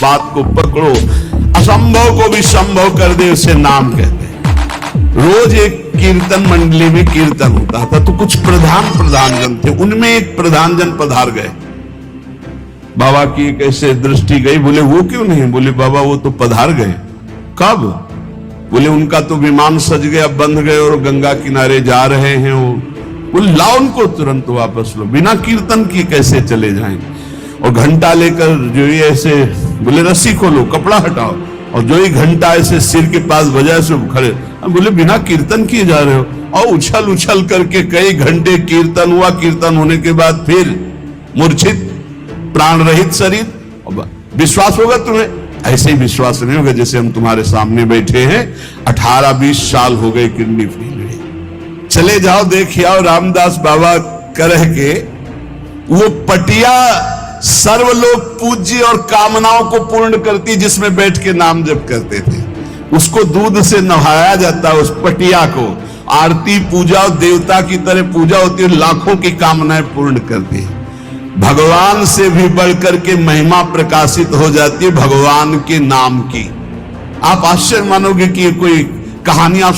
बात को पकड़ो, असंभव को भी संभव कर दे, उसे नाम कहते हैं। रोज एक कीर्तन मंडली में कीर्तन होता था, तो कुछ प्रधान जन थे, उनमें एक प्रधान जन पधार गए। बाबा की कैसे दृष्टि गई, बोले वो क्यों नहीं? बोले बाबा वो तो पधार गए। कब? बोले उनका तो विमान सज गया, बंध गए और गंगा किनारे जा रहे हैं। वो लाओ उनको तुरंत वापस लो, बिना कीर्तन की कैसे चले जाएंगे? और घंटा लेकर जो ही ऐसे, बोले रस्सी खोलो, कपड़ा हटाओ, और जो ही घंटा ऐसे सिर के पास बजाय से खड़े, बोले बिना कीर्तन किए जा रहे हो। और उछल उछल करके कई घंटे कीर्तन हुआ। कीर्तन होने के बाद फिर मूर्छित, प्राण रहित शरीर। विश्वास होगा तुम्हें? ऐसे ही विश्वास नहीं होगा जैसे हम तुम्हारे सामने बैठे हैं, 18-20 साल हो गए किडनी फेल हुए। चले जाओ देख आओ, रामदास बाबा कह के वो पटिया सर्वलोक पूज्य और कामनाओं को पूर्ण करती, जिसमें बैठ के नाम जप करते थे, उसको दूध से नहाया जाता है। उस पटिया को आरती पूजा और देवता की तरह पूजा होती है, लाखों की कामनाएं पूर्ण करती है। भगवान से भी बढ़कर के महिमा प्रकाशित हो जाती है भगवान के नाम की। आप आश्चर्य मानोगे कि ये कोई कहानियां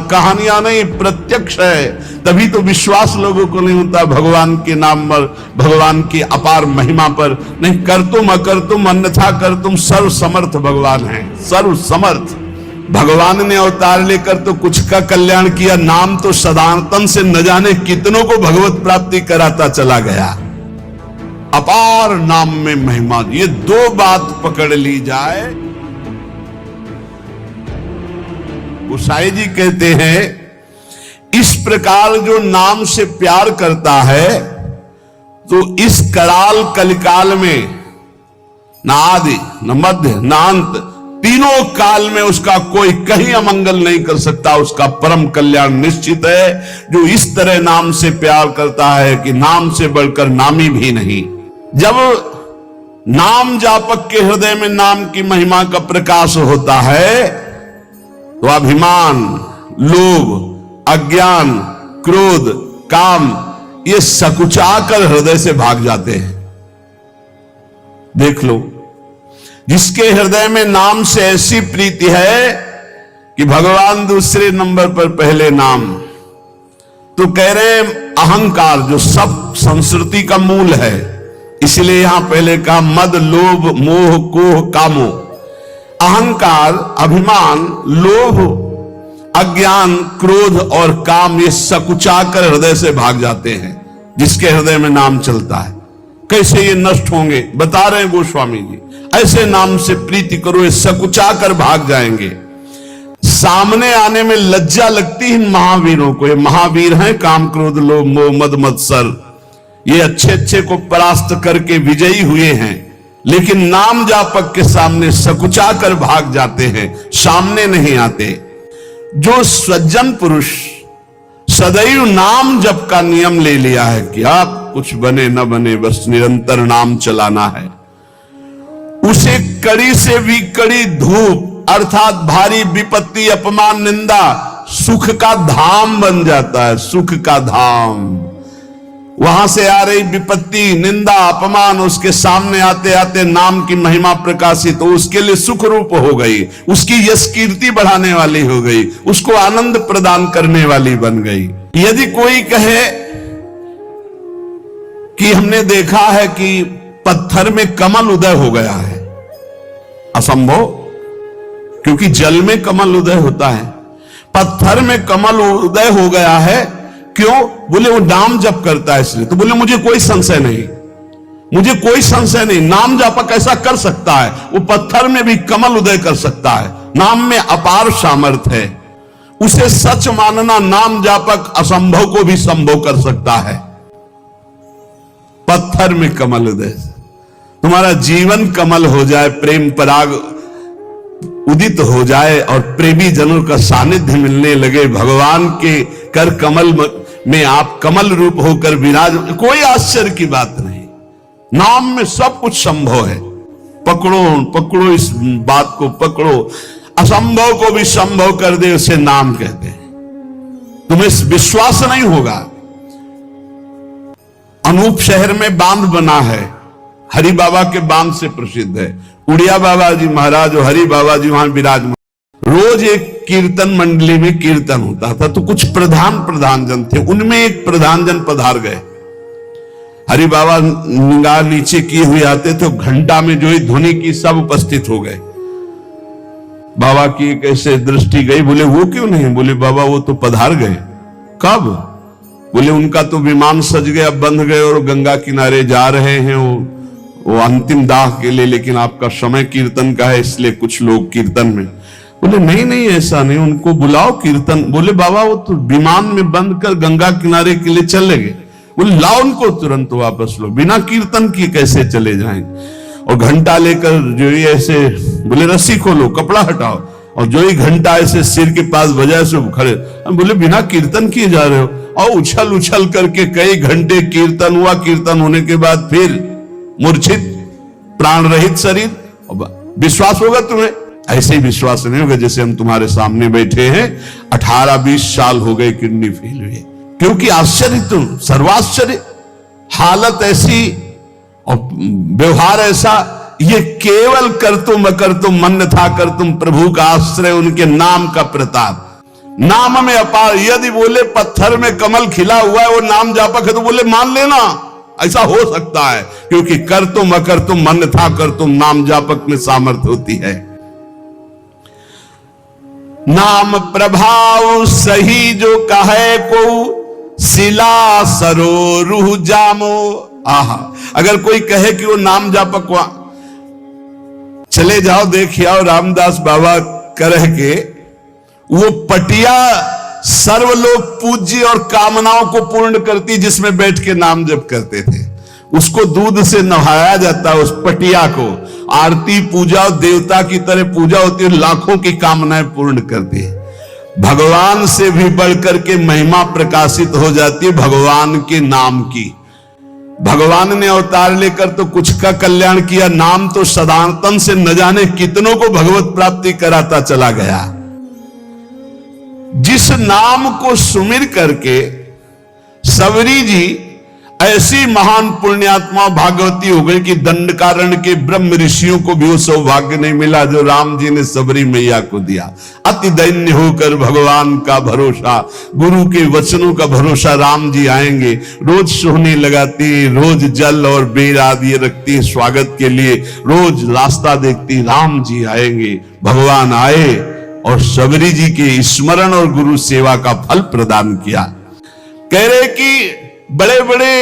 कहानियां नहीं, प्रत्यक्ष है। तभी तो विश्वास लोगों को नहीं होता भगवान के नाम पर, भगवान की अपार महिमा पर। नहीं, कर तुम अकर तुम अन्यथा कर तुम, सर्व समर्थ भगवान है, सर्व समर्थ। भगवान ने अवतार लेकर तो कुछ का कल्याण किया, नाम तो सदातन से न जाने कितनों को भगवत प्राप्ति कराता चला गया। अपार नाम में महिमा, ये दो बात पकड़ ली जाए। गोसाई जी कहते हैं इस प्रकार जो नाम से प्यार करता है, तो इस कराल कलिकाल में न आदि न मध्य न अंत, तीनों काल में उसका कोई कहीं अमंगल नहीं कर सकता। उसका परम कल्याण निश्चित है। जो इस तरह नाम से प्यार करता है कि नाम से बढ़कर नामी भी नहीं। जब नाम जापक के हृदय में नाम की महिमा का प्रकाश होता है, तो अभिमान, लोभ, अज्ञान, क्रोध, काम, ये सकुचाकर हृदय से भाग जाते हैं। देख लो, जिसके हृदय में नाम से ऐसी प्रीति है कि भगवान दूसरे नंबर पर, पहले नाम। तो कह रहे अहंकार जो सब संस्कृति का मूल है, इसलिए यहां पहले कहा मद, लोभ, मोह, कोह, कामो। अहंकार, अभिमान, लोभ, अज्ञान, क्रोध और काम, ये सकुचाकर हृदय से भाग जाते हैं जिसके हृदय में नाम चलता है। कैसे ये नष्ट होंगे? बता रहे हैं गोस्वामी जी, ऐसे नाम से प्रीति करो, ये सकुचाकर भाग जाएंगे। सामने आने में लज्जा लगती है महावीरों को। ये महावीर हैं, काम, क्रोध, लोभ, मोह, मद, मत्सर, ये अच्छे को परास्त करके विजयी हुए हैं, लेकिन नाम जापक के सामने सकुचा कर भाग जाते हैं, सामने नहीं आते। जो सज्जन पुरुष सदैव नाम जप का नियम ले लिया है कि आप कुछ बने न बने, बस निरंतर नाम चलाना है, उसे कड़ी से भी कड़ी धूप अर्थात भारी विपत्ति, अपमान, निंदा सुख का धाम बन जाता है। सुख का धाम, वहां से आ रही विपत्ति, निंदा, अपमान, उसके सामने आते आते नाम की महिमा प्रकाशित हो, उसके लिए सुख रूप हो गई, उसकी यश कीर्ति बढ़ाने वाली हो गई, उसको आनंद प्रदान करने वाली बन गई। यदि कोई कहे कि हमने देखा है कि पत्थर में कमल उदय हो गया है, असंभव, क्योंकि जल में कमल उदय होता है। पत्थर में कमल उदय हो गया है, क्यों? बोले वो नाम जप करता है इसलिए। तो बोले मुझे कोई संशय नहीं, मुझे कोई संशय नहीं, नाम जापक ऐसा कर सकता है, वो पत्थर में भी कमल उदय कर सकता है। नाम में अपार सामर्थ्य है, उसे सच मानना, नाम जापक असंभव को भी संभव कर सकता है। पत्थर में कमल उदय, तुम्हारा जीवन कमल हो जाए, प्रेम पराग उदित हो जाए और प्रेमी जनों का सानिध्य मिलने लगे, भगवान के कर कमल में आप कमल रूप होकर विराज, कोई आश्चर्य की बात नहीं। नाम में सब कुछ संभव है। पकड़ो पकड़ो, इस बात को पकड़ो, असंभव को भी संभव कर दे, उसे नाम कहते हैं। तुम्हें विश्वास नहीं होगा। अनूप शहर में बांध बना है, हरि बाबा के बांध से प्रसिद्ध है। उड़िया बाबा जी महाराज और हरि बाबा जी वहां विराजमान, रोज एक कीर्तन मंडली में कीर्तन होता था, तो कुछ प्रधान जन थे, उनमें एक प्रधान जन पधार गए। हरि बाबा निगाह नीचे किए हुए आते थे, घंटा में जो ही ध्वनि की सब उपस्थित हो गए। बाबा की कैसे दृष्टि गई, बोले वो क्यों नहीं? बोले बाबा वो तो पधार गए। कब? बोले उनका तो विमान सज गया, बंध गए और गंगा किनारे जा रहे हैं वो अंतिम दाह के लिए, लेकिन आपका समय कीर्तन का है इसलिए कुछ लोग कीर्तन में। बोले नहीं ऐसा नहीं, उनको बुलाओ कीर्तन। बोले बाबा वो तो विमान में बंद कर गंगा किनारे के लिए चले गए। बोले लाओ उनको तुरंत वापस लो, बिना कीर्तन किए कैसे चले जाएंगे? और घंटा लेकर जो ही ऐसे, बोले रस्सी खोलो, कपड़ा हटाओ, और जो ही घंटा ऐसे सिर के पास बजाय से खड़े। बोले बिना कीर्तन किए जा रहे हो? और उछल करके कई घंटे कीर्तन हुआ। कीर्तन होने के बाद फिर मूर्छित प्राण रहित शरीर। विश्वास होगा तुम्हें? ऐसे ही विश्वास नहीं होगा जैसे हम तुम्हारे सामने बैठे हैं, 18-20 साल हो गए किडनी फेल हुए। क्योंकि आश्चर्य, तुम सर्वाश्चर्य, हालत ऐसी और व्यवहार ऐसा, ये केवल कर तुम अकर तुम मन था कर तुम प्रभु का आश्रय, उनके नाम का प्रताप, नाम में अपार। यदि बोले पत्थर में कमल खिला हुआ है, वो नाम जापक है, तो बोले मान लेना ऐसा हो सकता है, क्योंकि कर तुम अकर तुम मन था कर तुम नाम जापक में सामर्थ्य होती है। नाम प्रभाव सही जो कहे को शिला सरो रूह जामो। आहा, अगर कोई कहे कि वो नाम जापक, चले जाओ देखिए आओ, रामदास बाबा कह के वो पटिया सर्वलोक पूज्य और कामनाओं को पूर्ण करती, जिसमें बैठ के नाम जप करते थे, उसको दूध से नहाया जाता, उस पटिया को आरती पूजा देवता की तरह पूजा होती है, लाखों की कामनाएं पूर्ण करती है। भगवान से भी बढ़कर के महिमा प्रकाशित हो जाती है भगवान के नाम की। भगवान ने अवतार लेकर तो कुछ का कल्याण किया, नाम तो सदातन से न जाने कितनों को भगवत प्राप्ति कराता चला गया। जिस नाम को सुमिर करके सबरी जी ऐसी महान पुण्यात्मा भागवती हो गई कि दंडकारण्य के ब्रह्म ऋषियों को भी वो सौभाग्य नहीं मिला जो राम जी ने सबरी मैया को दिया। अति दैन्य होकर भगवान का भरोसा, गुरु के वचनों का भरोसा, राम जी आएंगे, रोज सोहनी लगाती, रोज जल और बेर आदि रखती स्वागत के लिए, रोज रास्ता देखती, राम जी आएंगे। भगवान आए और सबरी जी के स्मरण और गुरु सेवा का फल प्रदान किया। कह रहे कि बड़े बड़े